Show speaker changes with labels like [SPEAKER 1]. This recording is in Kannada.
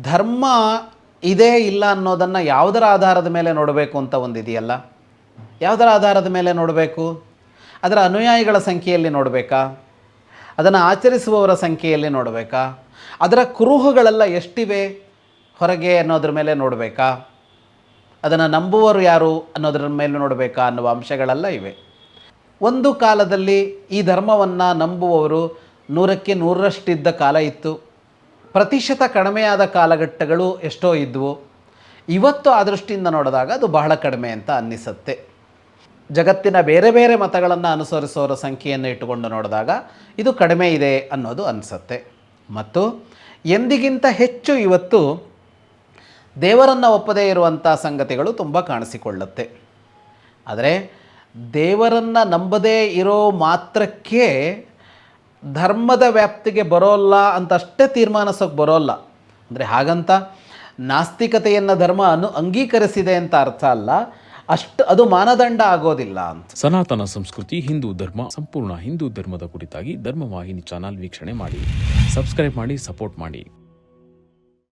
[SPEAKER 1] ಧರ್ಮ ಇದೇ ಇಲ್ಲ ಅನ್ನೋದನ್ನು ಯಾವುದರ ಆಧಾರದ ಮೇಲೆ ನೋಡಬೇಕು ಅಂತ ಒಂದಿದೆಯಲ್ಲ, ಯಾವುದರ ಆಧಾರದ ಮೇಲೆ ನೋಡಬೇಕು? ಅದರ ಅನುಯಾಯಿಗಳ ಸಂಖ್ಯೆಯಲ್ಲಿ ನೋಡಬೇಕಾ? ಅದನ್ನು ಆಚರಿಸುವವರ ಸಂಖ್ಯೆಯಲ್ಲಿ ನೋಡಬೇಕಾ? ಅದರ ಕುರುಹುಗಳೆಲ್ಲ ಎಷ್ಟಿವೆ ಹೊರಗೆ ಅನ್ನೋದ್ರ ಮೇಲೆ ನೋಡಬೇಕಾ? ಅದನ್ನು ನಂಬುವವರು ಯಾರು ಅನ್ನೋದ್ರ ಮೇಲೆ ನೋಡಬೇಕಾ ಅನ್ನುವ ಅಂಶಗಳೆಲ್ಲ ಇವೆ. ಒಂದು ಕಾಲದಲ್ಲಿ ಈ ಧರ್ಮವನ್ನು ನಂಬುವವರು 100ಕ್ಕೆ 100ರಷ್ಟಿದ್ದ ಕಾಲ ಇತ್ತು. ಪ್ರತಿಶತ ಕಡಿಮೆಯಾದ ಕಾಲಘಟ್ಟಗಳು ಎಷ್ಟೋ ಇದ್ದವು. ಇವತ್ತು ಆ ದೃಷ್ಟಿಯಿಂದ ನೋಡಿದಾಗ ಅದು ಬಹಳ ಕಡಿಮೆ ಅಂತ ಅನ್ನಿಸುತ್ತೆ. ಜಗತ್ತಿನ ಬೇರೆ ಬೇರೆ ಮತಗಳನ್ನು ಅನುಸರಿಸೋರ ಸಂಖ್ಯೆಯನ್ನು ಇಟ್ಟುಕೊಂಡು ನೋಡಿದಾಗ ಇದು ಕಡಿಮೆ ಇದೆ ಅನ್ನೋದು ಅನಿಸುತ್ತೆ. ಮತ್ತು ಎಂದಿಗಿಂತ ಹೆಚ್ಚು ಇವತ್ತು ದೇವರನ್ನು ಒಪ್ಪದೇ ಇರುವಂಥ ಸಂಗತಿಗಳು ತುಂಬ ಕಾಣಿಸಿಕೊಳ್ಳುತ್ತೆ. ಆದರೆ ದೇವರನ್ನು ನಂಬದೇ ಇರೋ ಮಾತ್ರಕ್ಕೆ ಧರ್ಮದ ವ್ಯಾಪ್ತಿಗೆ ಬರೋಲ್ಲ ಅಂತಷ್ಟೇ ತೀರ್ಮಾನಿಸೋಕೆ ಬರೋಲ್ಲ. ಅಂದರೆ ಹಾಗಂತ ನಾಸ್ತಿಕತೆಯನ್ನು ಧರ್ಮ ಅಂಗೀಕರಿಸಿದೆ ಅಂತ ಅರ್ಥ ಅಲ್ಲ, ಅದು ಮಾನದಂಡ ಆಗೋದಿಲ್ಲ ಅಂತ.
[SPEAKER 2] ಸನಾತನ ಸಂಸ್ಕೃತಿ, ಹಿಂದೂ ಧರ್ಮ, ಸಂಪೂರ್ಣ ಹಿಂದೂ ಧರ್ಮದ ಕುರಿತಾಗಿ ಧರ್ಮವಾಹಿನಿ ಚಾನಲ್ ವೀಕ್ಷಣೆ ಮಾಡಿ, ಸಬ್ಸ್ಕ್ರೈಬ್ ಮಾಡಿ, ಸಪೋರ್ಟ್ ಮಾಡಿ.